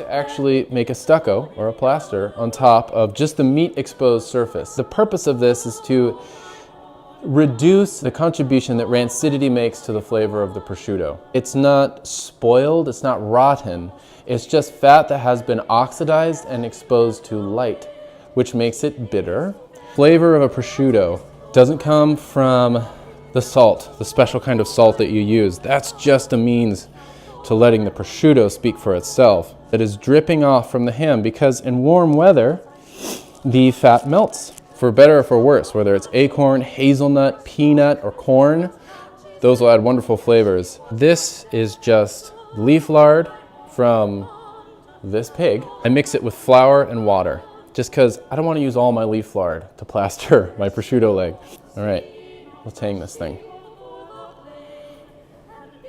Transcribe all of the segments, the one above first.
to actually make a stucco or a plaster on top of just the meat exposed surface. The purpose of this is to reduce the contribution that rancidity makes to the flavor of the prosciutto. It's not spoiled, it's not rotten, it's just fat that has been oxidized and exposed to light, which makes it bitter. Flavor of a prosciutto doesn't come from the salt, the special kind of salt that you use. That's just a means to letting the prosciutto speak for itself. That is dripping off from the ham, because in warm weather, the fat melts. For better or for worse, whether it's acorn, hazelnut, peanut, or corn, those will add wonderful flavors. This is just leaf lard from this pig. I mix it with flour and water, just because I don't want to use all my leaf lard to plaster my prosciutto leg. All right, let's hang this thing.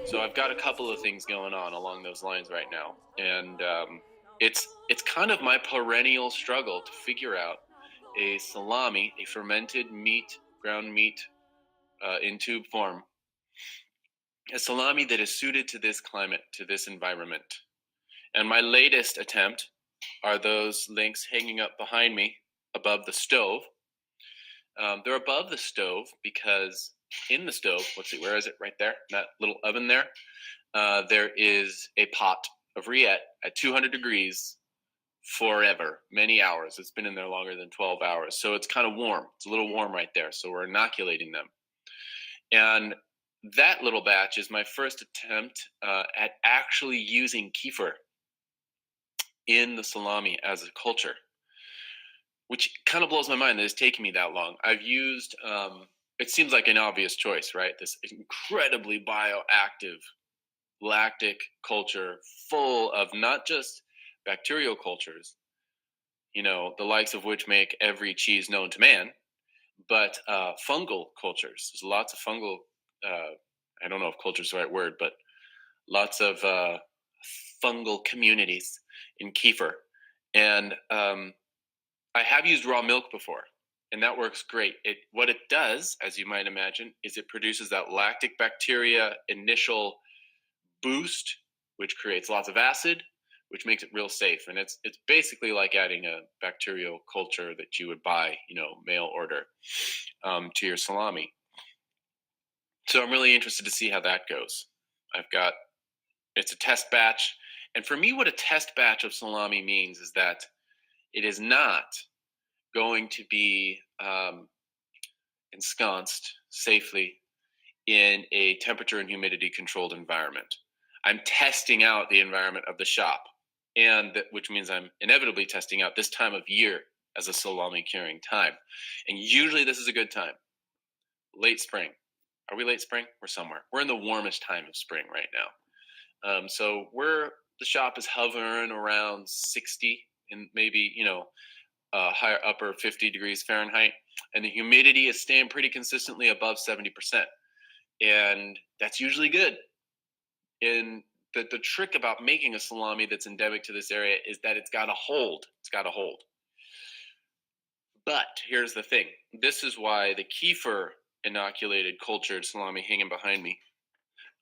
So I've got a couple of things going on along those lines right now, and it's kind of my perennial struggle to figure out a salami, a fermented meat, ground meat in tube form, a salami that is suited to this climate, to this environment. And my latest attempt are those links hanging up behind me above the stove. They're above the stove because in the stove, let's see, where is it? Right there, that little oven there. There is a pot of rillette at 200 degrees forever, many hours. It's been in there longer than 12 hours. So it's kind of warm. It's a little warm right there. So we're inoculating them. And that little batch is my first attempt at actually using kefir in the salami as a culture, which kind of blows my mind that it's taking me that long. I've used, it seems like an obvious choice, right? This incredibly bioactive lactic culture full of not just bacterial cultures, you know, the likes of which make every cheese known to man, but fungal cultures. There's lots of fungal, I don't know if culture is the right word, but lots of fungal communities in kefir. And I have used raw milk before, and that works great. What it does, as you might imagine, is it produces that lactic bacteria initial boost, which creates lots of acid, which makes it real safe. And it's basically like adding a bacterial culture that you would buy, you know, mail order to your salami. So I'm really interested to see how that goes. It's a test batch. And for me, what a test batch of salami means is that it is not going to be ensconced safely in a temperature and humidity controlled environment. I'm testing out the environment of the shop, which means I'm inevitably testing out this time of year as a salami curing time. And usually this is a good time. Late spring. Are we late spring? We're somewhere. We're in the warmest time of spring right now. So the shop is hovering around 60 and maybe, you know, higher upper 50 degrees Fahrenheit. And the humidity is staying pretty consistently above 70%. And that's usually good. And the trick about making a salami that's endemic to this area is that it's got to hold. It's got to hold. But here's the thing. This is why the kefir inoculated cultured salami hanging behind me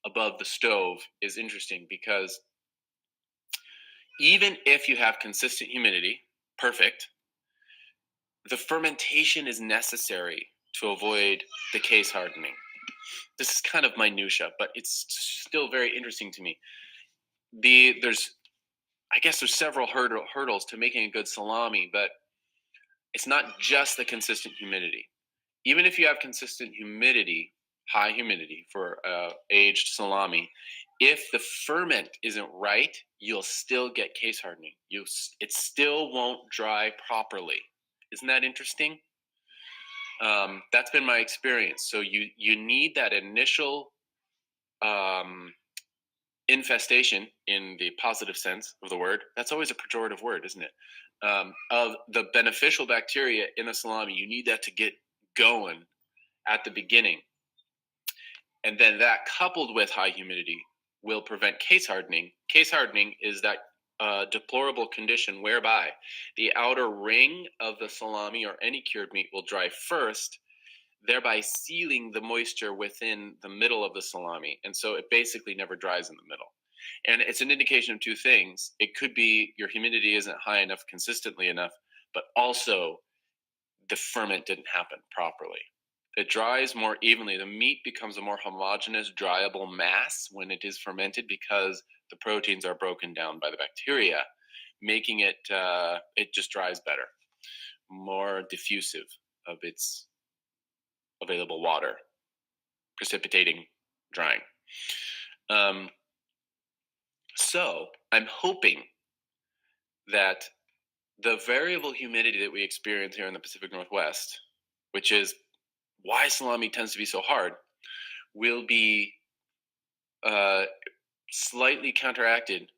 above the stove is interesting, because even if you have consistent humidity, perfect, the fermentation is necessary to avoid the case hardening. This is kind of minutia, but it's still very interesting to me. There's several hurdles to making a good salami, but it's not just the consistent humidity. Even if you have consistent humidity, high humidity for aged salami, if the ferment isn't right, you'll still get case hardening. It still won't dry properly. Isn't that interesting? That's been my experience. So you need that initial infestation, in the positive sense of the word. That's always a pejorative word, isn't it? Of the beneficial bacteria in the salami. You need that to get going at the beginning. And then that, coupled with high humidity, will prevent case hardening. Case hardening is that deplorable condition whereby the outer ring of the salami or any cured meat will dry first, thereby sealing the moisture within the middle of the salami. And so it basically never dries in the middle. And it's an indication of two things. It could be your humidity isn't high enough consistently enough, but also the ferment didn't happen properly. It dries more evenly. The meat becomes a more homogeneous, dryable mass when it is fermented because the proteins are broken down by the bacteria, making it it just dries better, more diffusive of its available water, precipitating, drying. Um, so I'm hoping that the variable humidity that we experience here in the Pacific Northwest, which is why salami tends to be so hard, will be uh, slightly counteracted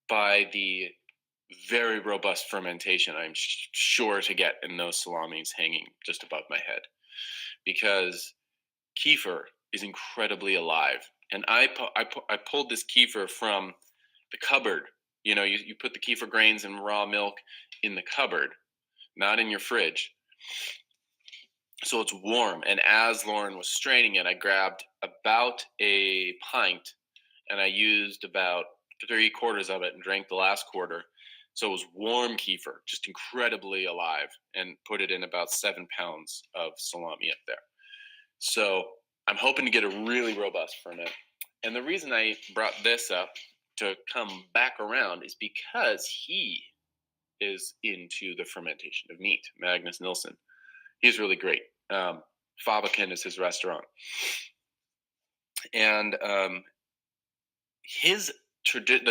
by the very robust fermentation I'm sure to get in those salamis hanging just above my head. Because kefir is incredibly alive. And I pulled this kefir from the cupboard. You know, you put the kefir grains and raw milk in the cupboard, not in your fridge. So it's warm. And as Lauren was straining it, I grabbed about a pint and I used about 3/4 of it and drank the last quarter. So it was warm kefir, just incredibly alive, and put it in about 7 pounds of salami up there. So I'm hoping to get a really robust ferment. And the reason I brought this up to come back around is because he is into the fermentation of meat, Magnus Nilsson. He's really great. Fabaken is his restaurant. And the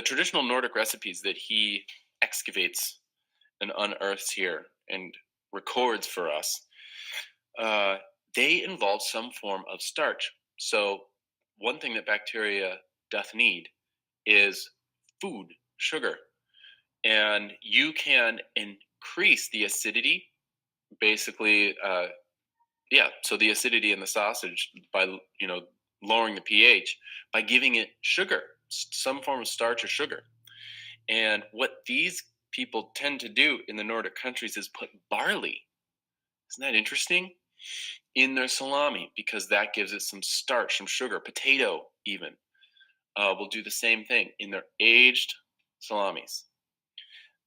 traditional Nordic recipes that he excavates and unearths here and records for us, they involve some form of starch. So one thing that bacteria doth need is food, sugar. And you can increase the acidity, basically, so the acidity in the sausage by, lowering the pH by giving it sugar, some form of starch or sugar. And what these people tend to do in the Nordic countries is put barley. Isn't that interesting? In their salami, because that gives it some starch, some sugar. Potato even will do the same thing in their aged salamis.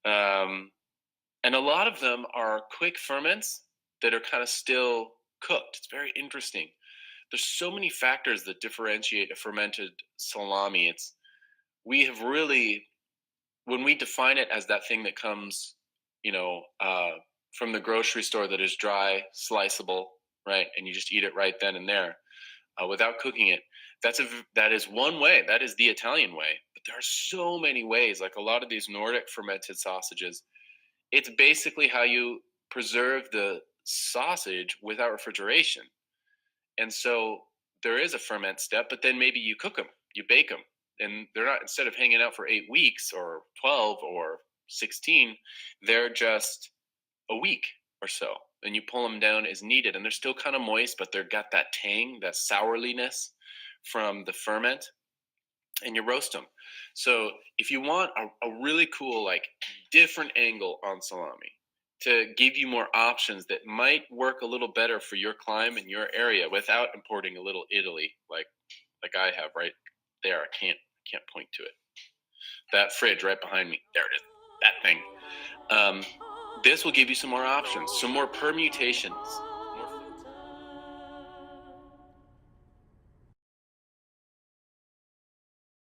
And a lot of them are quick ferments that are kind of still cooked. It's very interesting. There's so many factors that differentiate a fermented salami. We have really, when we define it as that thing that comes, from the grocery store that is dry, sliceable, right, and you just eat it right then and there, without cooking it. That is one way. That is the Italian way. But there are so many ways. Like a lot of these Nordic fermented sausages, it's basically how you preserve the sausage without refrigeration. And so there is a ferment step, but then maybe you cook them, you bake them, and they're not, instead of hanging out for 8 weeks or 12 or 16, they're just a week or so. And you pull them down as needed, and they're still kind of moist, but they've got that tang, that sourliness from the ferment, and you roast them. So if you want a really cool, like, different angle on salami to give you more options that might work a little better for your climate and your area without importing a little Italy, like I have right there. I can't point to it. That fridge right behind me. There it is. That thing. This will give you some more options, some more permutations